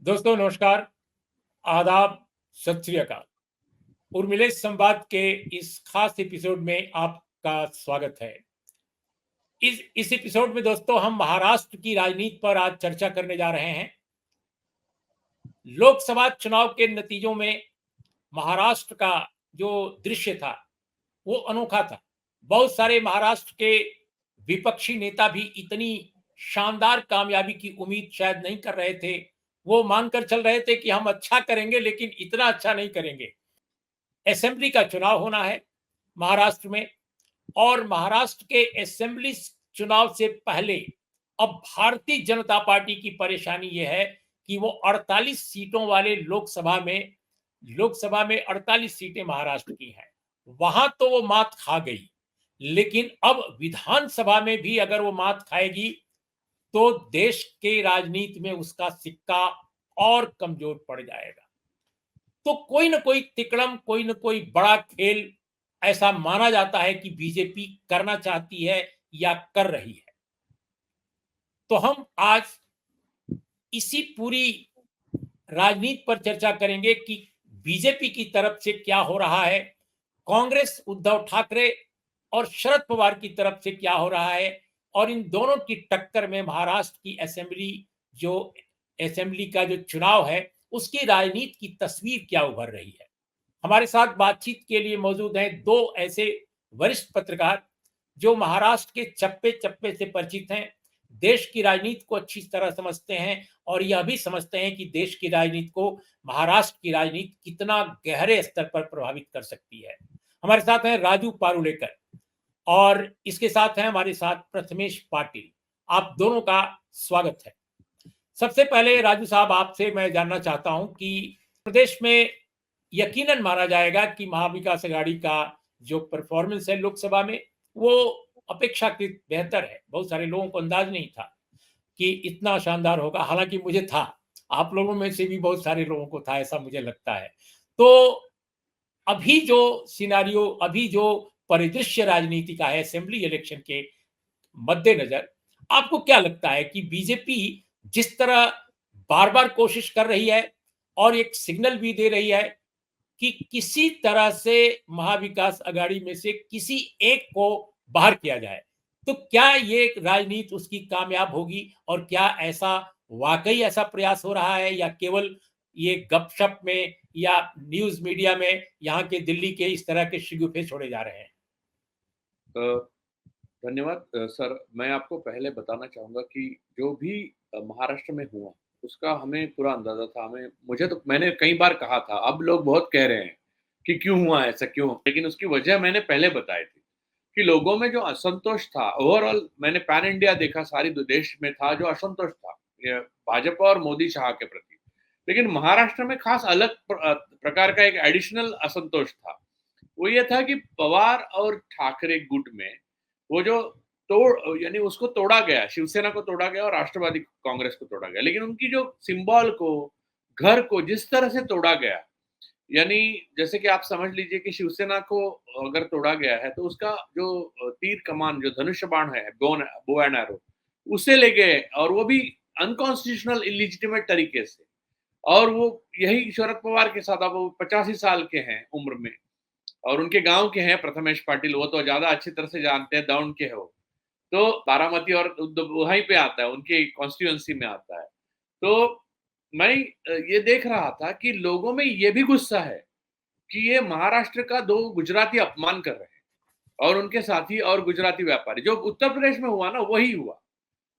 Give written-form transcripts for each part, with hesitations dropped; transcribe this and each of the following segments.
दोस्तों नमस्कार, आदाब, सत श्री अकाल। उर्मिलेश संवाद के इस खास एपिसोड में आपका स्वागत है। इस एपिसोड में दोस्तों हम महाराष्ट्र की राजनीति पर आज चर्चा करने जा रहे हैं। लोकसभा चुनाव के नतीजों में महाराष्ट्र का जो दृश्य था वो अनोखा था। बहुत सारे महाराष्ट्र के विपक्षी नेता भी इतनी शानदार कामयाबी की उम्मीद शायद नहीं कर रहे थे। वो मानकर चल रहे थे कि हम अच्छा करेंगे लेकिन इतना अच्छा नहीं करेंगे। असेंबली का चुनाव होना है महाराष्ट्र में, और महाराष्ट्र के असेंबली चुनाव से पहले अब भारतीय जनता पार्टी की परेशानी यह है कि वो 48 सीटों वाले लोकसभा में 48 सीटें महाराष्ट्र की हैं। वहां तो वो मात खा गई, लेकिन अब विधानसभा में भी अगर वो मात खाएगी तो देश के राजनीति में उसका सिक्का और कमजोर पड़ जाएगा। तो कोई ना कोई तिकड़म, कोई ना कोई बड़ा खेल ऐसा माना जाता है कि बीजेपी करना चाहती है या कर रही है। तो हम आज इसी पूरी राजनीति पर चर्चा करेंगे कि बीजेपी की तरफ से क्या हो रहा है, कांग्रेस उद्धव ठाकरे और शरद पवार की तरफ से क्या हो रहा है, और इन दोनों की टक्कर में महाराष्ट्र की असेंबली का जो चुनाव है उसकी राजनीति की तस्वीर क्या उभर रही है। हमारे साथ बातचीत के लिए मौजूद हैं दो ऐसे वरिष्ठ पत्रकार जो महाराष्ट्र के चप्पे चप्पे से परिचित हैं, देश की राजनीति को अच्छी तरह समझते हैं और यह भी समझते हैं कि देश की राजनीति को महाराष्ट्र की राजनीति कितना गहरे स्तर पर प्रभावित कर सकती है। हमारे साथ हैं राजू पारुलेकर और इसके साथ हैं हमारे साथ प्रथमेश पाटिल। आप दोनों का स्वागत है। सबसे पहले राजू साहब, आपसे मैं जानना चाहता हूं कि प्रदेश में यकीनन माना जाएगा कि महाविकास अघाड़ी का जो परफॉर्मेंस है लोकसभा में वो अपेक्षाकृत बेहतर है। बहुत सारे लोगों को अंदाज नहीं था कि इतना शानदार होगा, हालांकि मुझे था, आप लोगों में से भी बहुत सारे लोगों को था, ऐसा मुझे लगता है। तो अभी जो परिदृश्य राजनीति का है असेंबली इलेक्शन के मद्देनजर, आपको क्या लगता है कि बीजेपी जिस तरह बार बार कोशिश कर रही है और एक सिग्नल भी दे रही है कि किसी तरह से महाविकास अघाड़ी में से किसी एक को बाहर किया जाए, तो क्या ये राजनीति उसकी कामयाब होगी और क्या ऐसा वाकई ऐसा प्रयास हो रहा है या केवल ये गपशप में या न्यूज मीडिया में यहाँ के दिल्ली के इस तरह के शिगुफे छोड़े जा रहे हैं? धन्यवाद सर। मैं आपको पहले बताना चाहूँगा कि जो भी महाराष्ट्र में हुआ, उसका हमें पूरा अंदाज़ा था। मैंने कई बार कहा था, अब लोग बहुत कह रहे हैं कि क्यों हुआ ऐसा क्यों? लेकिन उसकी वजह मैंने पहले बताई थी कि लोगों में जो असंतोष था, ओवरऑल मैंने पैन इंडिया देखा, सारी देश में था जो असंतोष था ये भाजपा और मोदी शाह के प्रति। लेकिन महाराष्ट्र में खास अलग प्रकार का एक एडिशनल असंतोष था। वो ये था कि पवार और ठाकरे गुट में वो जो यानी उसको तोड़ा गया, शिवसेना को तोड़ा गया और राष्ट्रवादी कांग्रेस को तोड़ा गया। लेकिन उनकी जो सिंबल को, घर को जिस तरह से तोड़ा गया, यानी जैसे कि आप समझ लीजिए कि शिवसेना को अगर तोड़ा गया है तो उसका जो तीर कमान, जो धनुष बाण है, बो एंड एरो, उसे ले गए, और वो भी अनकॉन्स्टिट्यूशनल इलिजिटिमेट तरीके से। और वो यही शरद पवार के साथ, अब वो 85 साल के हैं उम्र में, और उनके गांव के हैं प्रथमेश पाटिल, वो तो ज्यादा अच्छी तरह से जानते हैं, दौंड के हो, तो बारामती और वहीं पे आता है, उनके कॉन्स्टिट्यूएंसी में आता है। तो मैं ये देख रहा था कि लोगों में ये भी गुस्सा है कि ये महाराष्ट्र का दो गुजराती अपमान कर रहे हैं, और उनके साथी और गुजराती व्यापारी। जो उत्तर प्रदेश में हुआ ना वही हुआ।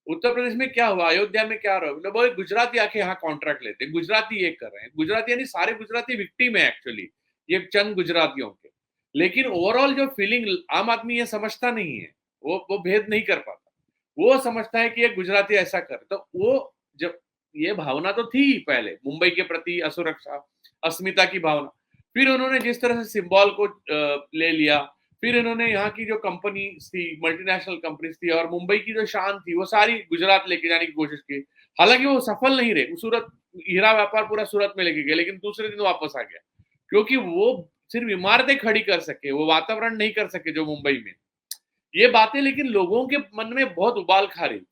उत्तर प्रदेश में क्या हुआ, अयोध्या में क्या रहा, बोले गुजराती आके यहाँ कॉन्ट्रैक्ट लेते, गुजराती ये कर रहे हैं। गुजराती यानी सारे गुजराती विक्टिम है एक्चुअली, ये चंद गुजरातियों के। लेकिन ओवरऑल जो फीलिंग आम आदमी ये समझता नहीं है, वो भेद नहीं कर पाता। वो समझता है कि ये गुजराती ऐसा कर, तो वो जब ये भावना तो थी पहले मुंबई के प्रति, असुरक्षा, अस्मिता की भावना। फिर उन्होंने जिस तरह से सिंबल को ले लिया, फिर इन्होंने यहाँ की जो कंपनी थी, मल्टीनेशनल कंपनीज थी, और मुंबई की जो शान थी, वो सारी गुजरात लेके जाने की कोशिश की। हालांकि वो सफल नहीं रहे। सूरत हीरा व्यापार पूरा सूरत में लेके गए, लेकिन दूसरे दिन वापस आ गया, क्योंकि वो सिर्फ इमारतें खड़ी कर सके, वो वातावरण नहीं कर सके जो मुंबई में। ये बातें लेकिन लोगों के मन में बहुत उबाल खा रही थी,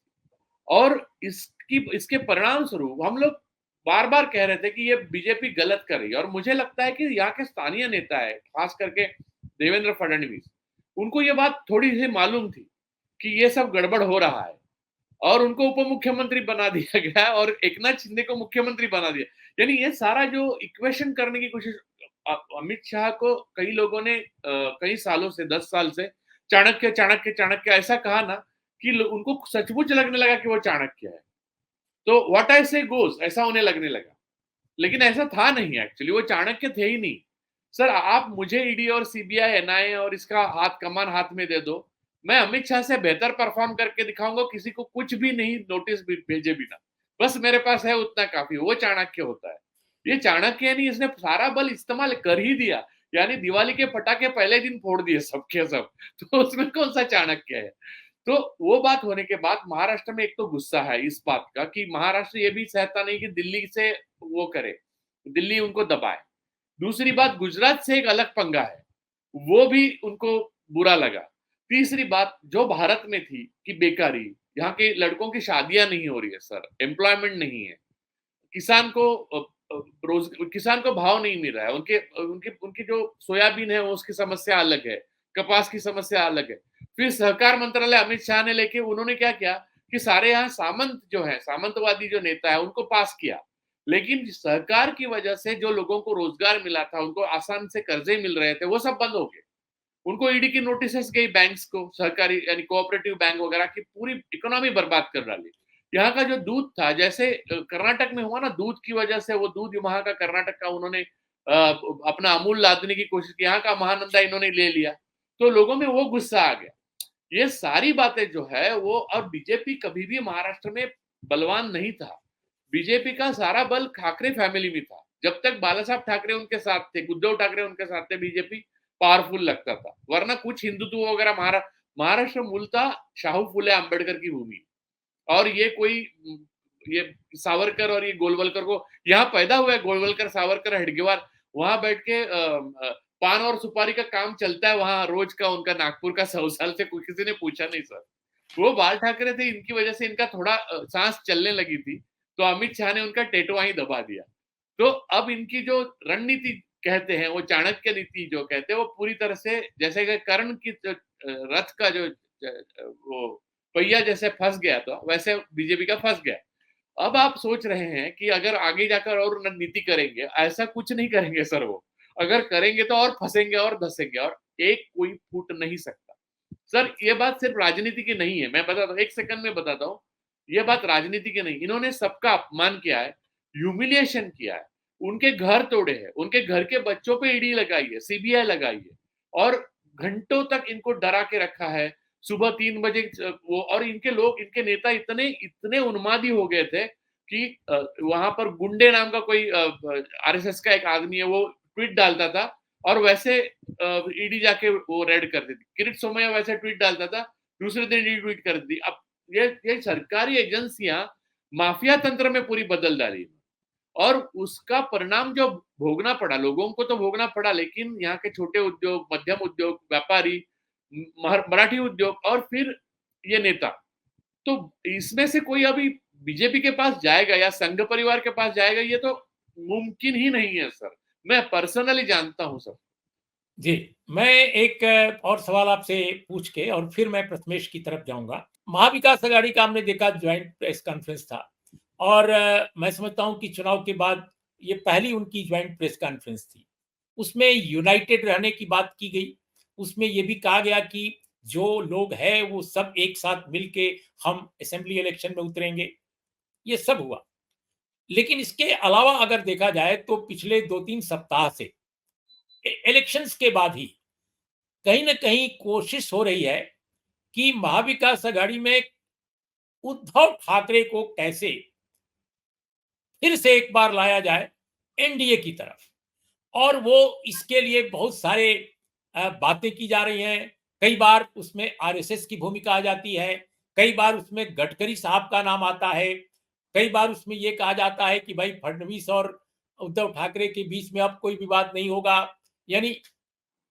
और इसके परिणाम स्वरूप हम लोग बार बार कह रहे थे कि ये बीजेपी गलत कर रही है, और मुझे लगता है कि यहाँ के स्थानीय नेता है, खास करके देवेंद्र फडणवीस, उनको ये बात थोड़ी सी मालूम थी कि ये सब गड़बड़ हो रहा है, और उनको उप मुख्यमंत्री बना दिया गया और एकनाथ शिंदे को मुख्यमंत्री बना दिया। यानी ये सारा जो इक्वेशन करने की कोशिश, अमित शाह को कई लोगों ने कई सालों से, 10 साल से चाणक्य चाणक्य चाणक्य ऐसा कहा ना कि उनको सचमुच लगने लगा कि वो चाणक्य है। तो व्हाट आई से गोज, ऐसा उन्हें लगने लगा। लेकिन ऐसा था नहीं, एक्चुअली वो चाणक्य थे ही नहीं। सर, आप मुझे ईडी और सीबीआई, एनआईए और इसका कमान हाथ में दे दो, मैं अमित शाह से बेहतर परफॉर्म करके दिखाऊंगा, किसी को कुछ भी नहीं नोटिस भेजे बिना। बस मेरे पास है उतना काफी, वो चाणक्य होता है। ये चाणक्य नहीं, इसने सारा बल इस्तेमाल कर ही दिया। यानी दिवाली के पटाखे पहले दिन फोड़ दिए सबके सब। तो उसमें कौन सा चाणक्य है? तो वो बात होने के बाद महाराष्ट्र में एक तो गुस्सा है इस बात का कि महाराष्ट्र ये भी सहता नहीं कि दिल्ली से वो करे, दिल्ली उनको दबाए। दूसरी बात, गुजरात से एक अलग पंगा है, वो भी उनको बुरा लगा। तीसरी बात जो भारत में थी कि बेकारी, यहाँ के लड़कों की शादियां नहीं हो रही है सर, एम्प्लॉयमेंट नहीं है, किसान को रोज किसान को भाव नहीं मिल रहा है, उनके उनके उनकी जो सोयाबीन है उसकी समस्या अलग है, कपास की समस्या अलग है। फिर सहकार मंत्रालय अमित शाह ने लेके उन्होंने क्या किया कि सारे यहाँ सामंत जो है, सामंतवादी जो नेता है, उनको पास किया। लेकिन सरकार की वजह से जो लोगों को रोजगार मिला था, उनको आसान से कर्जे मिल रहे थे, वो सब बंद हो गए। उनको ईडी की नोटिस गई बैंक्स को, सहकारी यानी कोऑपरेटिव बैंक वगैरह की पूरी इकोनॉमी बर्बाद कर डाली। यहाँ का जो दूध था, जैसे कर्नाटक में हुआ ना, दूध की वजह से वो दूध वहां का कर्नाटक का उन्होंने अपना अमूल लादने की कोशिश की, यहाँ का महानंदा इन्होंने ले लिया, तो लोगों में वो गुस्सा आ गया। ये सारी बातें जो है वो, और बीजेपी कभी भी महाराष्ट्र में बलवान नहीं था। बीजेपी का सारा बल ठाकरे फैमिली में था। जब तक बाला साहब ठाकरे उनके साथ थे, उद्धव ठाकरे उनके साथ थे, बीजेपी पावरफुल लगता था। वरना कुछ हिंदुत्व वगैरह, महाराष्ट्र मूलतः शाहू फुले आंबेडकर की भूमि, और ये कोई ये सावरकर और ये गोलवलकर को यहाँ पैदा हुआ है, गोलवलकर, सावरकर, हेडगेवार, वहां बैठ के पान और सुपारी का काम चलता है वहां रोज का उनका, नागपुर का 100 साल से कोई किसी ने पूछा नहीं सर। वो बाल ठाकरे थे, इनकी वजह से इनका थोड़ा सांस चलने लगी थी, तो अमित शाह ने उनका टेटो वहीं दबा दिया। तो अब इनकी जो रणनीति कहते हैं, वो चाणक्य नीति जो कहते हैं, वो पूरी तरह से जैसे कि कर्ण की रथ का जो वो पहिया जैसे फंस गया था, वैसे बीजेपी का फंस गया। अब आप सोच रहे हैं कि अगर आगे जाकर और रणनीति करेंगे, ऐसा कुछ नहीं करेंगे सर वो। अगर करेंगे तो और फंसेंगे और धसेंगे, और एक कोई फूट नहीं सकता। सर, ये बात सिर्फ राजनीति की नहीं है, मैं बताता हूँ, एक सेकंड में बताता हूँ। ये बात राजनीति की नहीं, इन्होंने सबका अपमान किया है, ह्यूमिलिएशन किया है, उनके घर तोड़े हैं, उनके घर के बच्चों पे ईडी लगाई है, सीबीआई लगाई है, और घंटों तक इनको डरा के रखा है। सुबह 3 बजे वो, और इनके लोग, इनके नेता इतने इतने उन्मादी हो गए थे कि वहां पर गुंडे नाम का कोई आरएसएस का एक आदमी है, वो ट्वीट डालता था, और वैसे ईडी जाके वो रेड कर देती। किरीट सोमैया वैसे ट्वीट डालता था, दूसरे दिन ईडी ट्वीट कर दी। अब ये सरकारी एजेंसियां माफिया तंत्र में पूरी बदल डाली, और उसका परिणाम जो भोगना पड़ा, लोगों को तो भोगना पड़ा, लेकिन यहाँ के छोटे उद्योग, मध्यम उद्योग, व्यापारी, मराठी उद्योग, और फिर ये नेता, तो इसमें से कोई अभी बीजेपी के पास जाएगा या संघ परिवार के पास जाएगा, ये तो मुमकिन ही नहीं है सर। मैं पर्सनली जानता हूं सर। जी, मैं एक और सवाल आपसे पूछ के और फिर मैं प्रथमेश की तरफ जाऊंगा। महाविकास अघाड़ी का हमने देखा ज्वाइंट प्रेस कॉन्फ्रेंस था, और मैं समझता हूं कि चुनाव के बाद ये पहली उनकी ज्वाइंट प्रेस कॉन्फ्रेंस थी। उसमें यूनाइटेड रहने की बात की गई, उसमें ये भी कहा गया कि जो लोग हैं वो सब एक साथ मिलके हम असेंबली इलेक्शन में उतरेंगे, ये सब हुआ। लेकिन इसके अलावा अगर देखा जाए तो पिछले 2-3 सप्ताह से इलेक्शंस के बाद ही कहीं न कहीं कोशिश हो रही है कि महाविकास आघाड़ी में उद्धव ठाकरे को कैसे फिर से एक बार लाया जाए एनडीए की तरफ, और वो इसके लिए बहुत सारे बातें की जा रही हैं। कई बार उसमें आरएसएस की भूमिका आ जाती है, कई बार उसमें गडकरी साहब का नाम आता है, कई बार उसमें ये कहा जाता है कि भाई फडणवीस और उद्धव ठाकरे के बीच में अब कोई विवाद नहीं होगा। यानी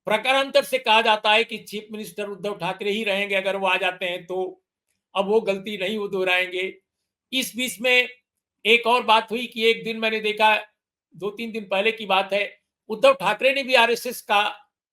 प्रकारांतर से कहा जाता है कि चीफ मिनिस्टर उद्धव ठाकरे ही रहेंगे, अगर वो आ जाते हैं तो अब वो गलती नहीं वो दोहराएंगे। इस बीच में एक और बात हुई कि एक दिन मैंने देखा, 2-3 दिन पहले की बात है, उद्धव ठाकरे ने भी आरएसएस का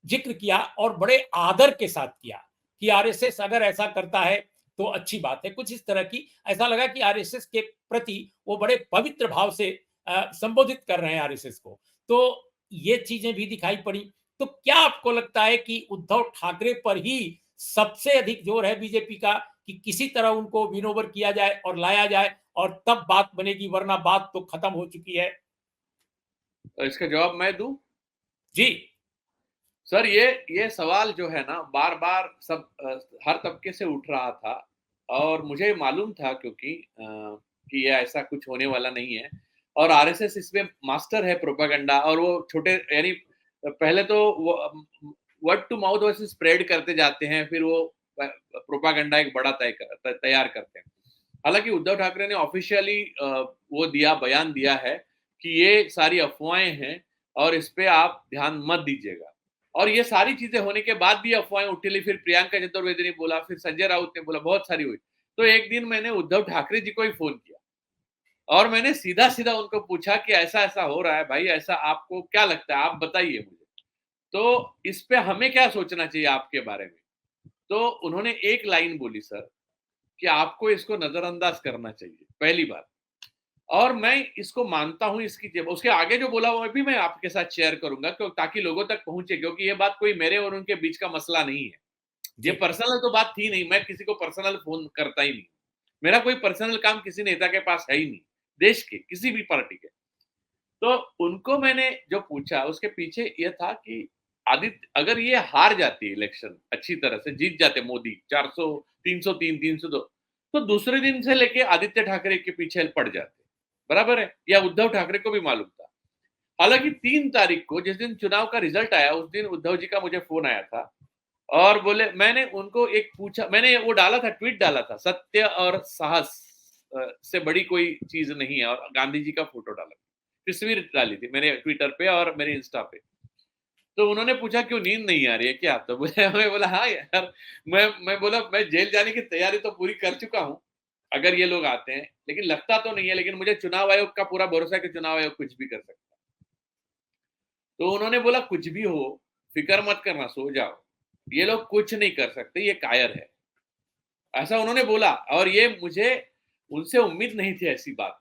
जिक्र किया और बड़े आदर के साथ किया कि आरएसएस अगर ऐसा करता है तो अच्छी बात है। कुछ इस तरह की, ऐसा लगा कि आरएसएस के प्रति वो बड़े पवित्र भाव से संबोधित कर रहे हैं आरएसएस को। तो ये चीजें भी दिखाई पड़ी। तो क्या आपको लगता है कि उद्धव ठाकरे पर ही सबसे अधिक जोर है बीजेपी का कि किसी तरह उनको विन ओवर किया जाए और लाया जाए और तब बात बनेगी, वरना बात तो खत्म हो चुकी है? इसका जवाब मैं दूं? जी। सर, ये सवाल जो है ना, बार बार सब हर तबके से उठ रहा था और मुझे मालूम था, क्योंकि कि ये ऐसा कुछ होने वाला नहीं है और आरएसएस इसमें मास्टर है प्रोपागेंडा। और वो छोटे, यानी पहले तो वो वर्ड टू माउथ वैसे स्प्रेड करते जाते हैं, फिर वो प्रोपागेंडा एक बड़ा तैयार करते हैं। हालांकि उद्धव ठाकरे ने ऑफिशियली वो दिया, बयान दिया है कि ये सारी अफवाहें हैं और इस पे आप ध्यान मत दीजिएगा। और ये सारी चीजें होने के बाद भी अफवाहें उठेली, फिर प्रियंका चतुर्वेदी ने बोला, फिर संजय राउत ने बोला, बहुत सारी हुई। तो एक दिन मैंने उद्धव ठाकरे जी को ही फोन किया और मैंने सीधा सीधा उनको पूछा कि ऐसा ऐसा हो रहा है भाई, ऐसा आपको क्या लगता है, आप बताइए मुझे, तो इस पे हमें क्या सोचना चाहिए आपके बारे में। तो उन्होंने एक लाइन बोली, सर, कि आपको इसको नजरअंदाज करना चाहिए, पहली बात। और मैं इसको मानता हूं, इसकी उसके आगे जो बोला वो भी मैं आपके साथ शेयर करूंगा, ताकि लोगों तक पहुंचे, क्योंकि ये बात कोई मेरे और उनके बीच का मसला नहीं है। ये जी। पर्सनल तो बात थी नहीं, मैं किसी को पर्सनल फोन करता ही नहीं। मेरा कोई पर्सनल काम किसी नेता के पास है ही नहीं, देश के किसी भी पार्टी के। तो उनको मैंने जो पूछा, उसके पीछे ये था कि आदित्य, अगर ये हार जाती इलेक्शन, अच्छी तरह से जीत जाते मोदी 400, 303, 302, तो दूसरे दिन से लेके आदित्य ठाकरे के पीछे पड़ जाते, बराबर है, या उद्धव ठाकरे को भी मालूम था। हालांकि 3 तारीख को जिस दिन चुनाव का रिजल्ट आया, उस दिन उद्धव जी का मुझे फोन आया था और बोले, मैंने उनको एक पूछा, मैंने वो डाला था, ट्वीट डाला था, सत्य और साहस से बड़ी कोई चीज नहीं है, और गांधी जी का फोटो डाला, तस्वीर डाली थी मैंने ट्विटर पे और मेरे इंस्टा पे। तो उन्होंने पूछा, क्यों नींद नहीं आ रही है क्या? तो बोले, मैं बोला हाँ यार, मैं बोला, मैं जेल जाने की तैयारी तो पूरी कर चुका हूँ अगर ये लोग आते हैं, लेकिन लगता तो नहीं है, लेकिन मुझे चुनाव आयोग का पूरा भरोसा है कि चुनाव आयोग कुछ भी कर सकता है। तो उन्होंने बोला, कुछ भी हो फिक्र मत करना, सो जाओ, ये लोग कुछ नहीं कर सकते, ये कायर है, ऐसा उन्होंने बोला। और ये मुझे उनसे उम्मीद नहीं थी ऐसी बात,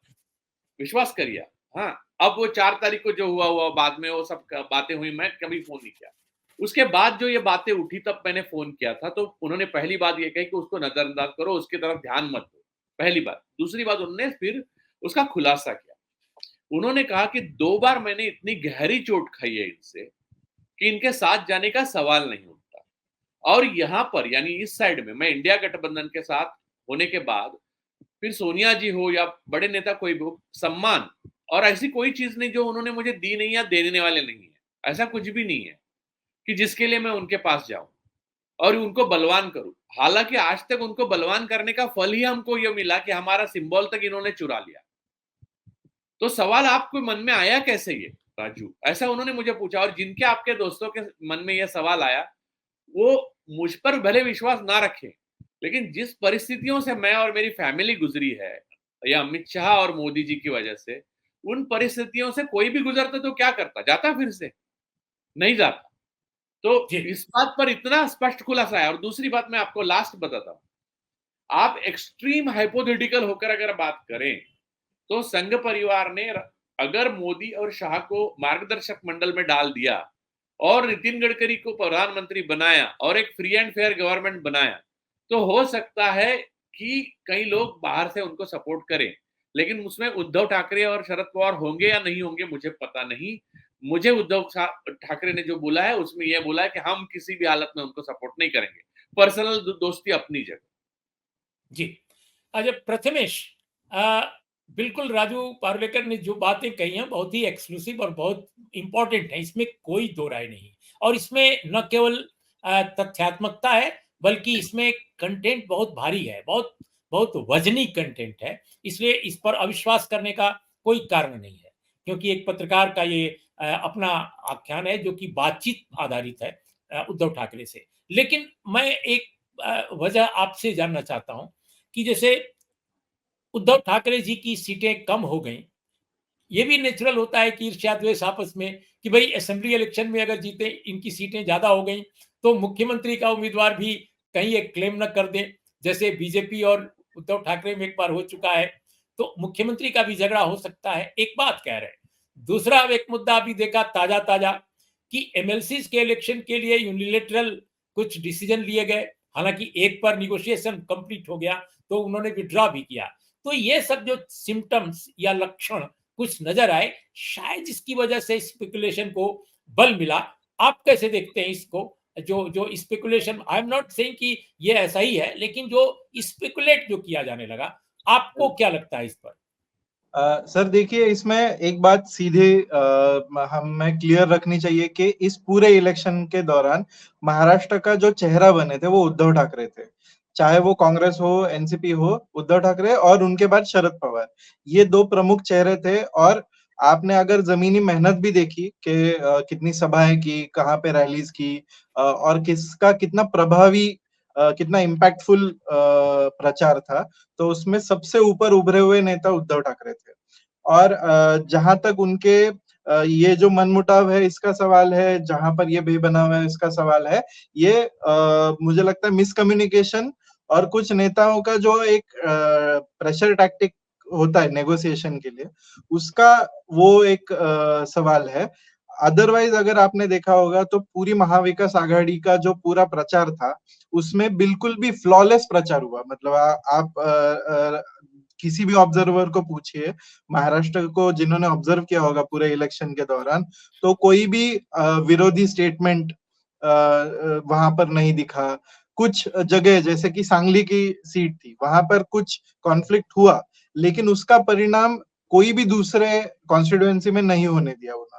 विश्वास करिए। हाँ, अब वो 4 तारीख को जो हुआ हुआ बाद में वो सब बातें हुई, मैं कभी फोन नहीं किया। उसके बाद जो ये बातें उठी तब मैंने फोन किया था, तो उन्होंने पहली बात ये कही कि उसको नजरअंदाज करो, उसकी तरफ ध्यान मत दो, पहली बात। दूसरी बात, उन्होंने फिर उसका खुलासा किया। उन्होंने कहा कि 2 बार मैंने इतनी गहरी चोट खाई है इनसे कि इनके साथ जाने का सवाल नहीं उठता। और यहां पर, यानी इस साइड में, मैं इंडिया गठबंधन के साथ होने के बाद फिर सोनिया जी हो या बड़े नेता कोई भी हो, सम्मान और ऐसी कोई चीज नहीं जो उन्होंने मुझे दी नहीं या देने वाले नहीं है। ऐसा कुछ भी नहीं है कि जिसके लिए मैं उनके पास जाऊं और उनको बलवान करूं। हालांकि आज तक उनको बलवान करने का फल ही हमको यह मिला कि हमारा सिंबल तक इन्होंने चुरा लिया। तो सवाल आपको मन में आया कैसे ये राजू, ऐसा उन्होंने मुझे पूछा। और जिनके आपके दोस्तों के मन में यह सवाल आया, वो मुझ पर भले विश्वास ना रखें, लेकिन जिस परिस्थितियों से मैं और मेरी फैमिली गुजरी है, या अमित शाह और मोदी जी की वजह से, उन परिस्थितियों से कोई भी गुजरता तो क्या करता, जाता फिर से? नहीं जाता। तो जी। इस बात पर इतना स्पष्ट खुलासा है। और दूसरी बात मैं आपको लास्ट बताता हूं, आप एक्सट्रीम हाइपोथेटिकल होकर अगर बात करें, तो संघ परिवार ने अगर मोदी और शाह को मार्गदर्शक मंडल में डाल दिया और नितिन गडकरी को प्रधानमंत्री बनाया और एक फ्री एंड फेयर गवर्नमेंट बनाया, तो हो सकता है कि कई लोग बाहर से उनको सपोर्ट करें। लेकिन उसमें उद्धव ठाकरे और शरद पवार होंगे या नहीं होंगे मुझे पता नहीं। मुझे उद्धव ठाकरे ने जो बोला है उसमें यह बोला है कि हम किसी भी हालत में उनको सपोर्ट नहीं करेंगे। पर्सनल दोस्ती अपनी जगह। जी। अच्छा प्रथमेश, अ, बिल्कुल राजू पार्लेकर ने जो बातें कही हैं बहुत ही एक्सक्लूसिव और बहुत इंपॉर्टेंट है, इसमें कोई दो राय नहीं। और इसमें न केवल तथ्यात्मकता है, बल्कि इसमें कंटेंट बहुत भारी है, बहुत बहुत वजनी कंटेंट है। इसलिए इस पर अविश्वास करने का कोई कारण नहीं है, क्योंकि एक पत्रकार का ये अपना आख्यान है जो कि बातचीत आधारित है उद्धव ठाकरे से। लेकिन मैं एक वजह आपसे जानना चाहता हूं कि जैसे उद्धव ठाकरे जी की सीटें कम हो गई, ये भी नेचुरल होता है कि ईर्ष्या द्वेष आपस में, कि भाई असेंबली इलेक्शन में अगर जीते, इनकी सीटें ज्यादा हो गई, तो मुख्यमंत्री का उम्मीदवार भी कहीं एक क्लेम न कर दें, जैसे बीजेपी और उद्धव ठाकरे में एक बार हो चुका है, तो मुख्यमंत्री का भी झगड़ा हो सकता है, एक बात कह रहे हैं। दूसरा, अब एक मुद्दा अभी देखा ताजा ताजा कि एमएलसी के इलेक्शन के लिए यूनिलेटरल कुछ डिसीजन लिए गए, हालांकि एक पर निगोशिएशन कंप्लीट हो गया तो उन्होंने विड्रॉ भी किया। तो ये सब जो सिम्टम्स या लक्षण कुछ नजर आए, शायद इसकी वजह से स्पेकुलेशन को बल मिला। आप कैसे देखते हैं इसको? जो जो speculation, I am not saying कि ये ऐसा ही है, लेकिन जो स्पेकुलेट जो किया जाने लगा, आपको क्या लगता है इस पर? सर देखिए, इसमें एक बात सीधे हमें क्लियर रखनी चाहिए कि इस पूरे इलेक्शन के दौरान महाराष्ट्र का जो चेहरा बने थे वो उद्धव ठाकरे थे। चाहे वो कांग्रेस हो, एनसीपी हो, उद्धव ठाकरे और उनके बाद शरद पवार, ये दो प्रमुख चेहरे थे। और आपने अगर जमीनी मेहनत भी देखी कि कितनी सभाएं की, कहाँ पे रैलीज की, और किसका कितना प्रभावी, कितना इम्पैक्टफुल प्रचार था, तो उसमें सबसे ऊपर उभरे हुए नेता उद्धव ठाकरे थे। और जहां तक उनके ये जो मनमुटाव है इसका सवाल है, जहां पर ये बेबनाव है इसका सवाल है, ये मुझे लगता है मिसकम्युनिकेशन और कुछ नेताओं का जो एक प्रेशर टैक्टिक होता है नेगोशिएशन के लिए, उसका वो एक सवाल है। अदरवाइज अगर आपने देखा होगा तो पूरी महाविकास आघाड़ी का जो पूरा प्रचार था, उसमें बिल्कुल भी फ्लॉलेस प्रचार हुआ। मतलब आप किसी भी ऑब्जर्वर को पूछिए महाराष्ट्र को, जिन्होंने ऑब्जर्व किया होगा पूरे इलेक्शन के दौरान, तो कोई भी विरोधी स्टेटमेंट वहां पर नहीं दिखा। कुछ जगह जैसे कि सांगली की सीट थी, वहां पर कुछ कॉन्फ्लिक्ट हुआ, लेकिन उसका परिणाम कोई भी दूसरे कॉन्स्टिट्यूएंसी में नहीं होने दिया उन्होंने।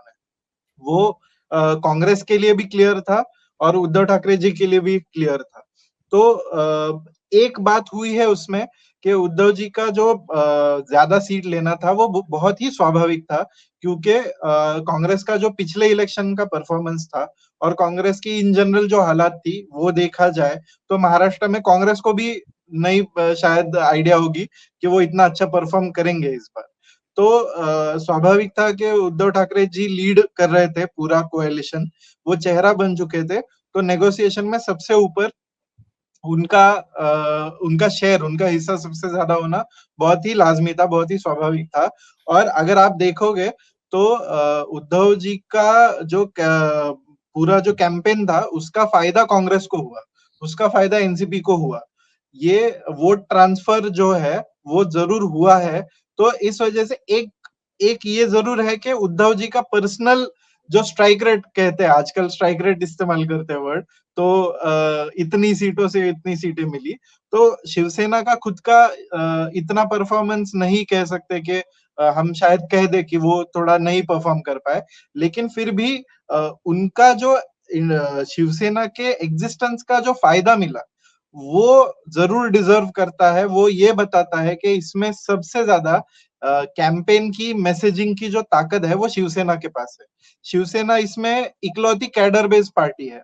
वो कांग्रेस के लिए भी क्लियर था और उद्धव ठाकरे जी के लिए भी क्लियर था। तो एक बात हुई है उसमें कि उद्धव जी का जो ज्यादा सीट लेना था वो बहुत ही स्वाभाविक था, क्योंकि कांग्रेस का जो पिछले इलेक्शन का परफॉर्मेंस था और कांग्रेस की इन जनरल जो हालात थी वो देखा जाए तो महाराष्ट्र में कांग्रेस को भी नहीं शायद आइडिया होगी कि वो इतना अच्छा परफॉर्म करेंगे इस बार। तो स्वाभाविक था कि उद्धव ठाकरे जी लीड कर रहे थे पूरा कोएलिशन, वो चेहरा बन चुके थे, तो नेगोशिएशन में सबसे ऊपर उनका शेयर, उनका हिस्सा सबसे ज्यादा होना बहुत ही लाजमी था, बहुत ही स्वाभाविक था। और अगर आप देखोगे तो उद्धव जी का जो पूरा जो कैंपेन था उसका फायदा कांग्रेस को हुआ, उसका फायदा एनसीपी को हुआ। ये वोट ट्रांसफर जो है वो जरूर हुआ है। तो इस वजह से एक एक ये जरूर है कि उद्धव जी का पर्सनल जो स्ट्राइक रेट कहते हैं, आजकल स्ट्राइक रेट इस्तेमाल करते हैं वर्ड, तो इतनी सीटों से इतनी सीटें मिली, तो शिवसेना का खुद का इतना परफॉर्मेंस नहीं कह सकते कि हम शायद कह दे कि वो थोड़ा नहीं परफॉर्म कर पाए। लेकिन फिर भी उनका जो शिवसेना के एग्जिस्टेंस का जो फायदा मिला वो जरूर डिजर्व करता है। वो ये बताता है कि इसमें सबसे ज्यादा कैंपेन की, मैसेजिंग की जो ताकत है वो शिवसेना के पास है। शिवसेना इसमें इकलौती कैडर बेस्ड पार्टी है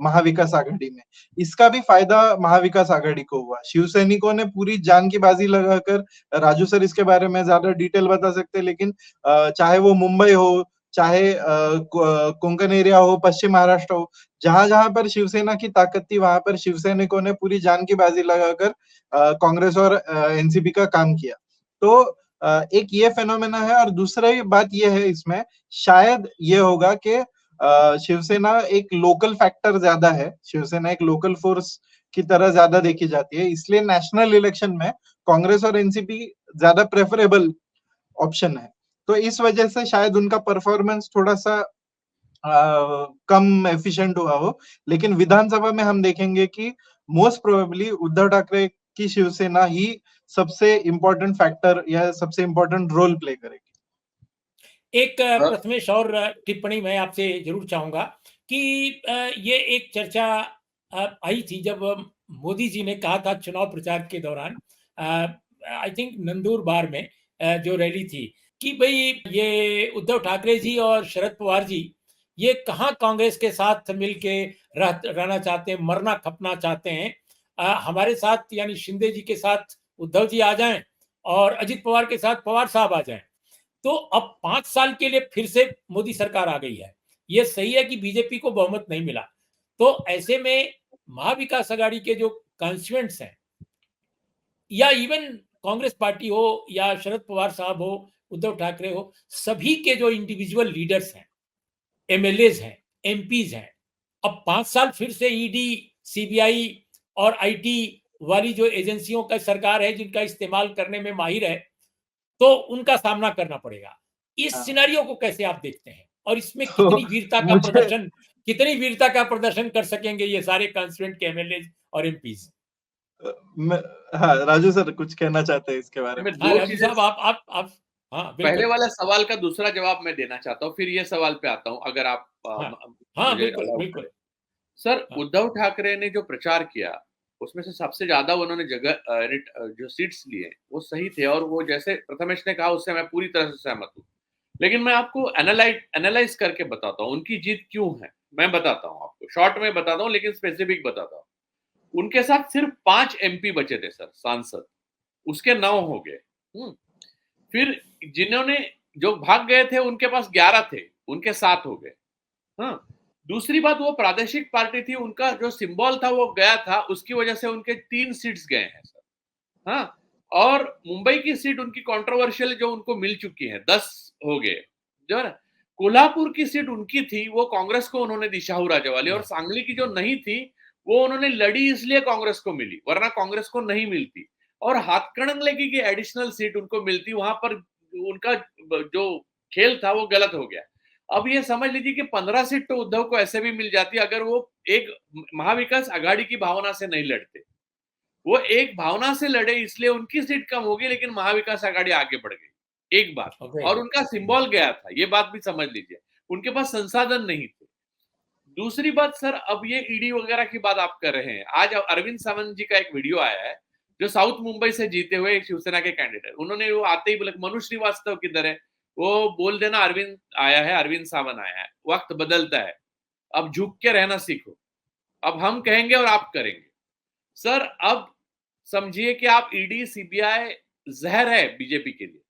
महाविकास आघाड़ी में। इसका भी फायदा महाविकास आघाड़ी को हुआ। शिवसैनिकों ने पूरी जान की बाजी लगाकर, राजू सर इसके बारे में ज्यादा डिटेल बता सकते हैं, लेकिन चाहे वो मुंबई हो, चाहे कोंकण एरिया हो, पश्चिम महाराष्ट्र हो, जहां जहां पर शिवसेना की ताकत थी वहां पर शिवसैनिकों ने पूरी जान की बाजी लगाकर कांग्रेस और एनसीपी का काम किया। तो एक ये फेनोमेना है। और दूसरी बात ये है इसमें, शायद ये होगा कि शिवसेना एक लोकल फैक्टर ज्यादा है, शिवसेना एक लोकल फोर्स की तरह ज्यादा देखी जाती है, इसलिए नेशनल इलेक्शन में कांग्रेस और एनसीपी ज्यादा प्रेफरेबल ऑप्शन है। तो इस वजह से शायद उनका परफॉर्मेंस थोड़ा सा कम एफिशिएंट हुआ हो। लेकिन विधानसभा में हम देखेंगे कि मोस्ट प्रोबेबली उद्धव ठाकरे की शिवसेना ही सबसे इंपॉर्टेंट फैक्टर या सबसे इंपॉर्टेंट रोल प्ले करेगी। एक प्रथमेश और टिप्पणी मैं आपसे जरूर चाहूंगा कि ये एक चर्चा आई थी जब मोदी जी ने कहा था चुनाव प्रचार के दौरान, आई थिंक नंदुरबार में जो रैली थी, कि भाई ये उद्धव ठाकरे जी और शरद पवार जी ये कहाँ कांग्रेस के साथ मिलके रहना चाहते हैं, मरना खपना चाहते हैं। हमारे साथ यानी शिंदे जी के साथ उद्धव जी आ जाएं और अजित पवार के साथ पवार साहब आ जाएं, तो अब 5 साल के लिए फिर से मोदी सरकार आ गई है। ये सही है कि बीजेपी को बहुमत नहीं मिला, तो ऐसे में महाविकास अघाड़ी के जो कॉन्स्टिट्यूएंट्स हैं, या इवन कांग्रेस पार्टी हो या शरद पवार साहब हो, उद्धव ठाकरे हो, सभी के जो इंडिविजुअल लीडर्स हैं, एमएलएज हैं, एमपीज हैं, अब 5 साल फिर से ईडी, सीबीआई और आईटी वाली जो एजेंसियों का सरकार है, जिनका इस्तेमाल करने में माहिर है, तो उनका सामना करना पड़ेगा। इस हाँ। सिनेरियो को कैसे आप देखते हैं, और इसमें तो कितनी वीरता का प्रदर्शन कर सकेंगे ये सारे कॉन्स्टिट्यूएंट के एमएलए और एमपीज? हाँ, राजू सर कुछ कहना चाहते हैं इसके बारे में? हाँ राजू साहब, आप हाँ पहले बिल्कुल। वाला सवाल का दूसरा जवाब मैं देना चाहता हूँ, फिर ये सवाल पे आता हूँ, अगर आप हाँ मुझे बिल्कुल अलाउ बिल्कुल। करें। सर, हाँ। उद्धव ठाकरे ने जो प्रचार किया, उसमें से सबसे ज्यादा उन्होंने जो सीट्स लिए वो सही थे, और वो जैसे प्रथमेश ने कहा उससे मैं पूरी तरह से सहमत हूँ। लेकिन मैं आपको एनालाइज करके बताता हूँ उनकी जीत क्यों है। मैं बताता हूँ आपको, शॉर्ट में बताता हूँ लेकिन स्पेसिफिक बताता हूँ। उनके साथ सिर्फ 5 एमपी बचे थे सर, सांसद, उसके 9 हो गए। फिर जिन्होंने जो भाग गए थे उनके पास 11 थे, उनके 7 हो गए। हाँ, दूसरी बात, वो प्रादेशिक पार्टी थी, उनका जो सिंबल था वो गया था, उसकी वजह से उनके 3 सीट्स गए हैं सर। हाँ, और मुंबई की सीट उनकी कंट्रोवर्शियल जो उनको मिल चुकी है, 10 हो गए। जो है ना, कोल्हापुर की सीट उनकी थी, वो कांग्रेस को उन्होंने दी, शाहू राजा वाली, और सांगली की जो नहीं थी वो उन्होंने लड़ी इसलिए कांग्रेस को मिली, वरना कांग्रेस को नहीं मिलती। और हाथकणंगले की एडिशनल सीट उनको मिलती, वहां पर उनका जो खेल था वो गलत हो गया। अब ये समझ लीजिए कि 15 सीट तो उद्धव को ऐसे भी मिल जाती अगर वो एक महाविकास आघाड़ी की भावना से नहीं लड़ते। वो एक भावना से लड़े इसलिए उनकी सीट कम होगी, लेकिन महाविकास आघाड़ी आगे बढ़ गई, एक बात। ओके। और उनका सिंबल गया था, ये बात भी समझ लीजिए, उनके पास संसाधन नहीं थे। दूसरी बात सर, अब ये ईडी वगैरह की बात आप कर रहे हैं, आज अरविंद सावंत जी का एक वीडियो आया है, जो साउथ मुंबई से जीते हुए एक शिवसेना के कैंडिडेट, उन्होंने वो आते ही बोले मनु श्रीवास्तव किधर है, वो बोल देना अरविंद आया है, अरविंद सावंत आया है। वक्त बदलता है, अब झुक के रहना सीखो, अब हम कहेंगे और आप करेंगे। सर, अब समझिए कि आप ईडी सीबीआई जहर है बीजेपी के लिए,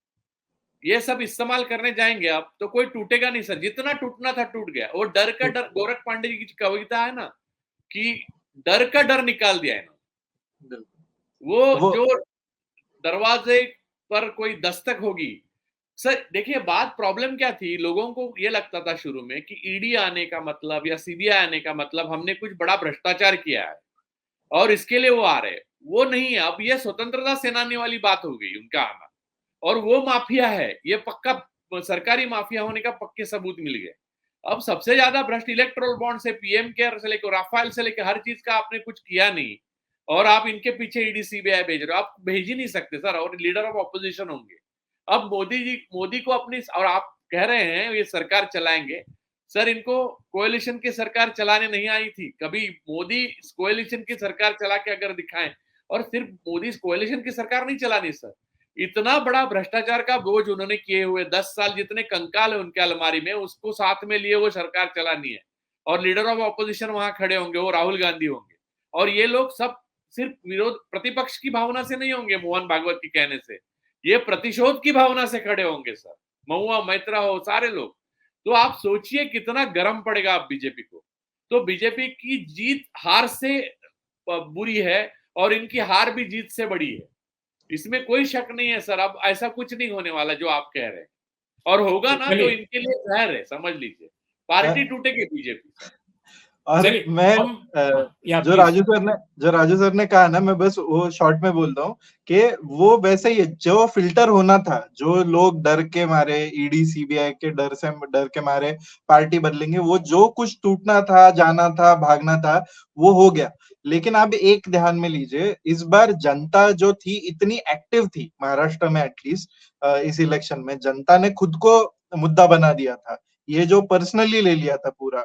ये सब इस्तेमाल करने जाएंगे आप तो कोई टूटेगा नहीं सर, जितना टूटना था टूट गया। वो डर का डर, गोरख पांडे जी की कविता है ना, कि डर का डर निकाल दिया है ना। वो जो दरवाजे पर कोई दस्तक होगी। सर देखिए, बात प्रॉब्लम क्या थी, लोगों को ये लगता था शुरू में कि ईडी आने का मतलब या सीबीआई आने का मतलब हमने कुछ बड़ा भ्रष्टाचार किया है और इसके लिए वो आ रहे हैं। वो नहीं है, अब ये स्वतंत्रता सेनानी वाली बात हो गई उनका आना, और वो माफिया है, ये पक्का सरकारी माफिया होने का पक्के सबूत मिल गए। अब सबसे ज्यादा भ्रष्ट इलेक्ट्रोल बॉन्ड से, पीएम केयर से लेकर राफेल से लेकर हर चीज का आपने कुछ किया नहीं, और आप इनके पीछे ईडी सीबीआई भेज रहे हो। आप भेज ही नहीं सकते सर, और लीडर ऑफ ऑपोजिशन होंगे। अब मोदी को अपनी, और आप कह रहे हैं ये सरकार चलाएंगे, सर इनको कोएलिशन की सरकार चलाने नहीं आई थी कभी। मोदी कोएलिशन की सरकार चला के अगर दिखाएं, और सिर्फ मोदी कोएलिशन की सरकार नहीं चलानी सर, इतना बड़ा भ्रष्टाचार का बोझ उन्होंने किए हुए 10 साल, जितने कंकाल है उनके अलमारी में, उसको साथ में लिए वो सरकार चलानी है, और लीडर ऑफ ऑपोजिशन वहां खड़े होंगे, वो राहुल गांधी होंगे। और ये लोग सब सिर्फ विरोध प्रतिपक्ष की भावना से नहीं होंगे, मोहन भागवत के कहने से, ये प्रतिशोध की भावना से खड़े होंगे सर, महुआ मैत्रा हो, सारे लोग। तो आप सोचिए कितना गर्म पड़ेगा आप बीजेपी को। तो बीजेपी की जीत हार से बुरी है, और इनकी हार भी जीत से बड़ी है, इसमें कोई शक नहीं है सर। अब ऐसा कुछ नहीं होने वाला जो आप कह रहे हैं, और होगा ना तो इनके लिए जहर है, समझ लीजिए, पार्टी टूटेगी बीजेपी। और मैं जो राजू सर ने कहा ना, मैं बस वो शॉर्ट में बोल रहा हूँ कि वो वैसे ही है, जो फिल्टर होना था, जो लोग डर के मारे, ईडी सीबीआई के डर के मारे पार्टी बदलेंगे, वो जो कुछ टूटना था, जाना था, भागना था, वो हो गया। लेकिन अब एक ध्यान में लीजिए, इस बार जनता जो थी इतनी एक्टिव थी महाराष्ट्र में, एटलीस्ट इस इलेक्शन में जनता ने खुद को मुद्दा बना दिया था। ये जो पर्सनली ले लिया था पूरा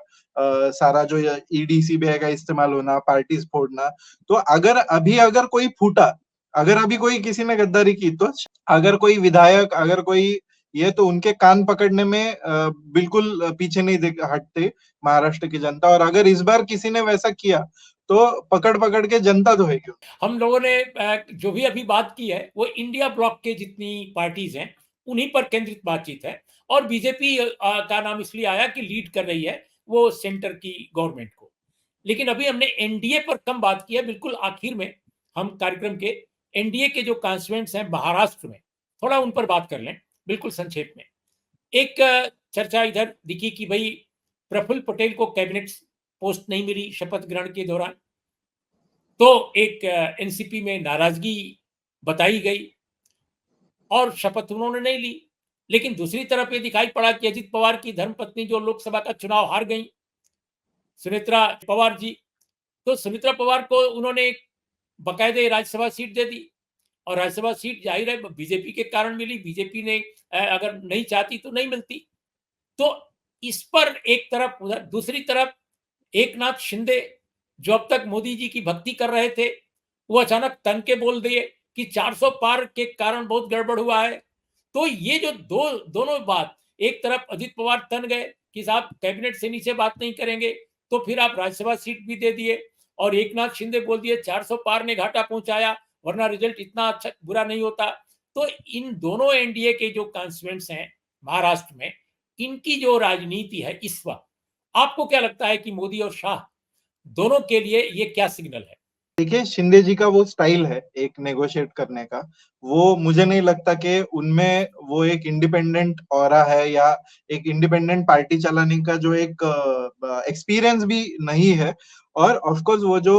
सारा जो ईडी सीबीआई का इस्तेमाल होना, पार्टीज फोड़ना। तो अगर कोई फूटा, अगर अभी कोई किसी ने गद्दारी की, तो अगर कोई विधायक, अगर कोई ये, तो उनके कान पकड़ने में बिल्कुल पीछे नहीं हटते महाराष्ट्र की जनता। और अगर इस बार किसी ने वैसा किया तो पकड़ पकड़ के जनता धोएगी। हम लोगों ने जो भी अभी बात की है वो इंडिया ब्लॉक के जितनी पार्टीज हैं उन्हीं पर केंद्रित बातचीत है, और बीजेपी का नाम इसलिए आया कि लीड कर रही है वो सेंटर की गवर्नमेंट को। लेकिन अभी हमने एनडीए पर कम बात की है। बिल्कुल आखिर में हम कार्यक्रम के एनडीए के जो कॉन्स्टिट्यूएंट्स हैं महाराष्ट्र में, थोड़ा उन पर बात कर लें बिल्कुल संक्षेप में। एक चर्चा इधर दिखी कि भाई प्रफुल्ल पटेल को कैबिनेट पोस्ट नहीं मिली शपथ ग्रहण के दौरान, तो एक एनसीपी में नाराजगी बताई गई और शपथ उन्होंने नहीं ली। लेकिन दूसरी तरफ ये दिखाई पड़ा कि अजित पवार की धर्मपत्नी जो लोकसभा का चुनाव हार गई, सुनेत्रा पवार जी, तो सुनेत्रा पवार को उन्होंने बकायदे राज्यसभा सीट दे दी, और राज्यसभा सीट जाहिर है बीजेपी के कारण मिली। बीजेपी ने अगर नहीं चाहती तो नहीं मिलती। तो इस पर एक तरफ, उधर दूसरी तरफ एक नाथ शिंदे जो अब तक मोदी जी की भक्ति कर रहे थे, वो अचानक तन के बोल दिए कि 400 पार के कारण बहुत गड़बड़ हुआ है। तो ये जो दोनों बात, एक तरफ अजित पवार तन गए कि साहब कैबिनेट से नीचे बात नहीं करेंगे, तो फिर आप राज्यसभा सीट भी दे दिए, और एक नाथ शिंदे बोल दिए 400 पार ने घाटा पहुंचाया, वरना रिजल्ट इतना अच्छा बुरा नहीं होता। तो इन दोनों एनडीए के जो कॉन्स्टिट्यूएंट्स हैं महाराष्ट्र में, इनकी जो राजनीति है इस वक्त, आपको क्या लगता है कि मोदी और शाह दोनों के लिए ये क्या सिग्नल है? देखिए, शिंदे जी का वो स्टाइल है एक नेगोशिएट करने का, वो मुझे नहीं लगता कि उनमें वो एक इंडिपेंडेंट ऑरा है या एक इंडिपेंडेंट पार्टी चलाने का जो एक एक्सपीरियंस भी नहीं है। और ऑफ कोर्स वो जो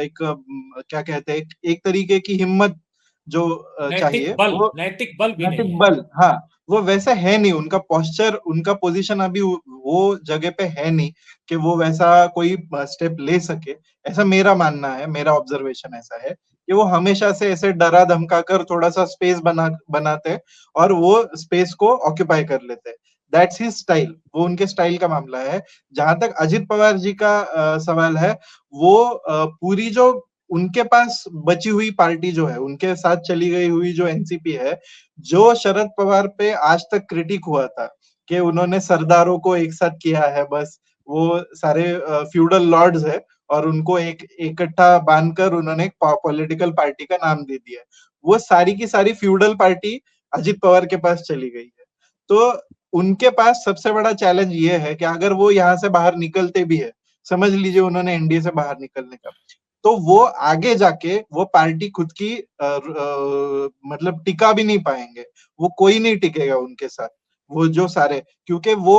एक क्या कहते हैं, एक तरीके की हिम्मत जो चाहिए, वो नैतिक बल भी नहीं नैतिक है। बल, हाँ, वो वैसा है नहीं। उनका पोस्चर, उनका पोजीशन अभी वो जगह पे है नहीं कि वो वैसा कोई स्टेप ले सके। ऐसा मेरा मानना है, मेरा ऑब्जर्वेशन ऐसा है कि वो हमेशा से ऐसे डरा धमका कर थोड़ा सा स्पेस बनाते और वो स्पेस को ऑक्यूपाई कर लेते। दैट्स हिज स्टाइल, वो उनके स्टाइल का मामला है। जहां तक अजित पवार जी का सवाल है, वो पूरी जो उनके पास बची हुई पार्टी जो है, उनके साथ चली गई हुई जो एनसीपी है, जो शरद पवार पे आज तक क्रिटिक हुआ था कि उन्होंने सरदारों को एक साथ किया है, बस वो सारे फ्यूडल लॉर्ड्स है और उनको एक इकट्ठा बांधकर उन्होंने एक पॉलिटिकल पार्टी का नाम दे दिया। वो सारी की सारी फ्यूडल पार्टी अजित पवार के पास चली गई है। तो उनके पास सबसे बड़ा चैलेंज ये है कि अगर वो यहाँ से बाहर निकलते भी है, समझ लीजिए उन्होंने एनडीए से बाहर निकलने का, तो वो आगे जाके वो पार्टी खुद की मतलब टिका भी नहीं पाएंगे। वो कोई नहीं टिकेगा उनके साथ, वो जो सारे, क्योंकि वो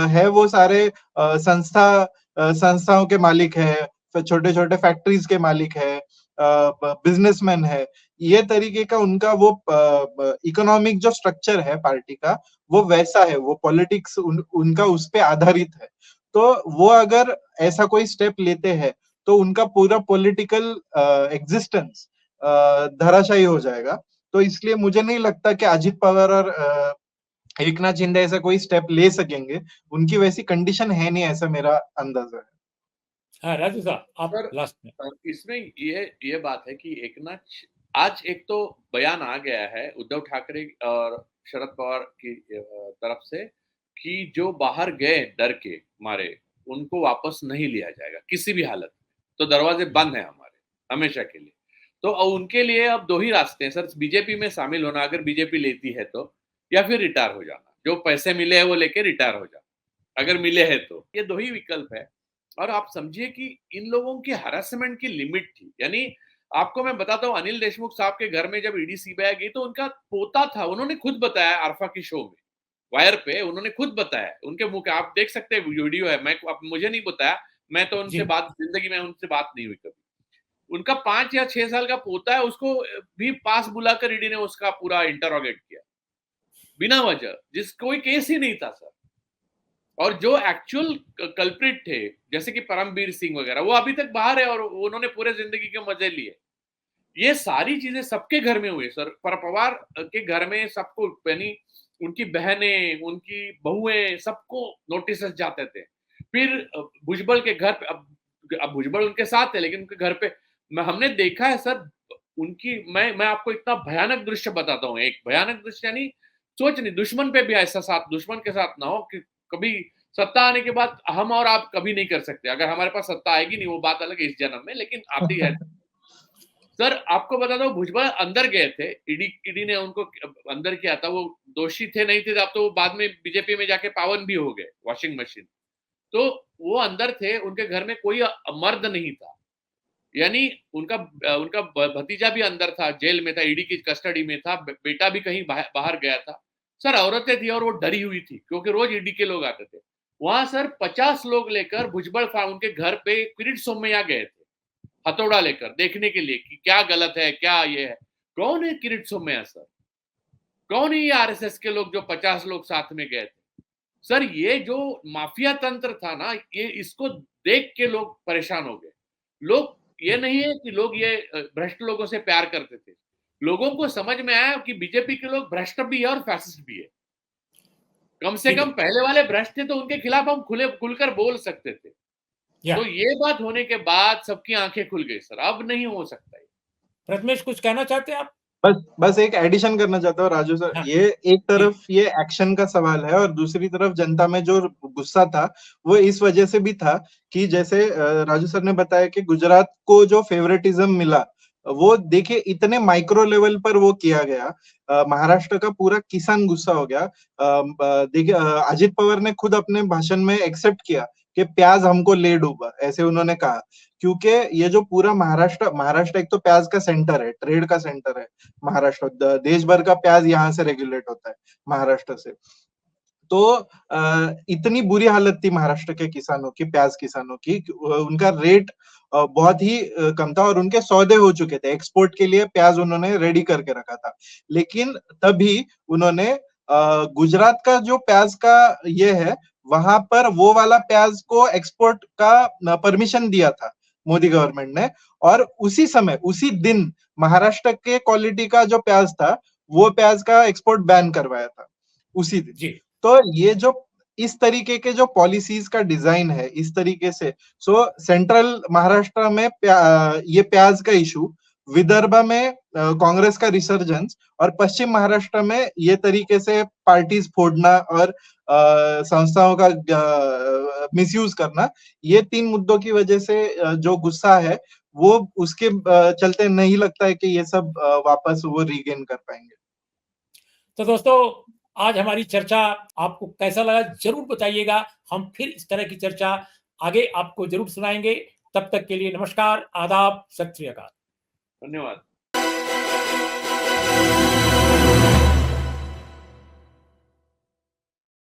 है, वो सारे संस्थाओं के मालिक है, छोटे छोटे फैक्ट्रीज के मालिक है, बिजनेसमैन है। ये तरीके का उनका वो इकोनॉमिक जो स्ट्रक्चर है पार्टी का, वो वैसा है, वो पॉलिटिक्स उनका उस पे आधारित है। तो वो अगर ऐसा कोई स्टेप लेते हैं तो उनका पूरा पॉलिटिकल एग्जिस्टेंस धराशायी हो जाएगा। तो इसलिए मुझे नहीं लगता कि अजित पवार और एकनाथ शिंदे ऐसा कोई स्टेप ले सकेंगे। उनकी वैसी कंडीशन है नहीं, ऐसा मेरा अंदाजा है। हाँ राजू साहब, आप सर, लास्ट में। इसमें ये बात है कि एकनाथ, आज एक तो बयान आ गया है उद्धव ठाकरे और शरद पवार की तरफ से कि जो बाहर गए डर के मारे, उनको वापस नहीं लिया जाएगा किसी भी हालत में। तो दरवाजे बंद हैं हमारे हमेशा के लिए। तो उनके लिए अब दो ही रास्ते हैं सर, बीजेपी में शामिल होना अगर बीजेपी लेती है तो, या फिर रिटायर हो जाना। जो पैसे मिले हैं वो लेके रिटायर हो जाना, अगर मिले हैं तो। ये दो ही विकल्प है। और आप समझिए कि इन लोगों की हरासमेंट की लिमिट थी। यानी आपको मैं बताता हूँ, अनिल देशमुख साहब के घर में जब ईडी सीबीआई गई तो उनका पोता था, उन्होंने खुद बताया अरफा की शो में, वायर पे उन्होंने खुद बताया, उनके मुंह के, आप देख सकते हैं वीडियो है। मैं मुझे नहीं बताया, मैं तो उनसे बात, जिंदगी में उनसे बात नहीं हुई कभी। उनका 5 या 6 साल का पोता है, उसको भी पास बुलाकर ईडी ने उसका पूरा इंटरोगेट किया बिना वजह, जिस कोई केस ही नहीं था सर। और जो एक्चुअल कल्प्रिट थे जैसे कि परमबीर सिंह वगैरह, वो अभी तक बाहर है और उन्होंने पूरे जिंदगी के मजे लिए। ये सारी चीजें सबके घर में हुई सर। पर पवार के घर में सबको, यानी उनकी बहनें, उनकी बहुएं, सबको नोटिस जाते थे। फिर भुजबल के घर पे, अब भुजबल उनके साथ है लेकिन उनके घर पे हमने देखा है सर उनकी, मैं आपको इतना भयानक दृश्य बताता हूँ। एक भयानक दृश्य, यानी सोच नहीं, दुश्मन पे भी ऐसा साथ, दुश्मन के साथ ना हो कि कभी सत्ता आने के बाद हम और आप कभी नहीं कर सकते। अगर हमारे पास सत्ता आएगी नहीं, वो बात अलग है इस जन्म में, लेकिन आती है। सर आपको बता दो, भुजबल अंदर गए थे, ईडी ने उनको अंदर किया था, वो दोषी थे नहीं थे, अब तो वो बाद में बीजेपी में जाके पावन भी हो गए, वॉशिंग मशीन। तो वो अंदर थे, उनके घर में कोई मर्द नहीं था, यानी उनका उनका भतीजा भी अंदर था, जेल में था, ईडी की कस्टडी में था, बेटा भी कहीं बाहर गया था। सर औरतें थी और वो डरी हुई थी, क्योंकि रोज ईडी के लोग आते थे वहां। सर 50 लोग लेकर भुजबल उनके घर पे किरीट सोमैया गए थे, हथौड़ा लेकर, देखने के लिए कि क्या गलत है, क्या ये है। कौन है किरीट सोमैया सर? कौन है ये आरएसएस के लोग जो 50 लोग साथ में गए थे? सर ये जो माफिया तंत्र था ना, ये इसको देख के लोग परेशान हो गए। लोग ये नहीं है कि लोग ये भ्रष्ट लोगों से प्यार करते थे, लोगों को समझ में आया कि बीजेपी के लोग भ्रष्ट भी है और फैसिस्ट भी है। कम से कम पहले वाले भ्रष्ट थे तो उनके खिलाफ हम खुलकर बोल सकते थे। तो ये बात होने के बाद सबकी आंखें खुल गई सर, अब नहीं हो सकता। प्रथमेश कुछ कहना चाहते हैं आप? बस एक एडिशन करना चाहता हूँ राजू सर। हाँ, ये एक तरफ ये एक्शन का सवाल है और दूसरी तरफ जनता में जो गुस्सा था वो इस वजह से भी था कि जैसे राजू सर ने बताया कि गुजरात को जो फेवरेटिज्म मिला वो देखिए इतने माइक्रो लेवल पर वो किया गया। महाराष्ट्र का पूरा किसान गुस्सा हो गया। देखिए अजित पवार ने खुद अपने भाषण में एक्सेप्ट किया कि प्याज हमको ले डूबा, ऐसे उन्होंने कहा। क्योंकि ये जो पूरा महाराष्ट्र एक तो प्याज का सेंटर है, ट्रेड का सेंटर है। महाराष्ट्र देश भर का प्याज यहाँ से रेगुलेट होता है, महाराष्ट्र से। तो इतनी बुरी हालत थी महाराष्ट्र के किसानों की, प्याज किसानों की, उनका रेट बहुत ही कम था और उनके सौदे हो चुके थे, एक्सपोर्ट के लिए प्याज उन्होंने रेडी करके रखा था। लेकिन तभी उन्होंने गुजरात का जो प्याज का ये है, वहां पर वो वाला प्याज को एक्सपोर्ट का परमिशन दिया था मोदी गवर्नमेंट ने। और उसी समय उसी दिन महाराष्ट्र के क्वालिटी का जो प्याज था वो प्याज का एक्सपोर्ट बैन करवाया था उसी दिन जी। तो ये जो इस तरीके के जो पॉलिसीज का डिजाइन है इस तरीके से, सो सेंट्रल महाराष्ट्र में ये प्याज का इशू, विदर्भ में कांग्रेस का रिसर्जेंस और पश्चिम महाराष्ट्र में ये तरीके से पार्टीज फोड़ना और संस्थाओं का मिसयूज करना, ये 3 मुद्दों की वजह से जो गुस्सा है वो उसके चलते नहीं लगता है कि ये सब वापस वो रीगेन कर पाएंगे। तो दोस्तों आज हमारी चर्चा आपको कैसा लगा जरूर बताइएगा। हम फिर इस तरह की चर्चा आगे आपको जरूर सुनाएंगे। तब तक के लिए नमस्कार, आदाब, सत श्री अकाल। धन्यवाद।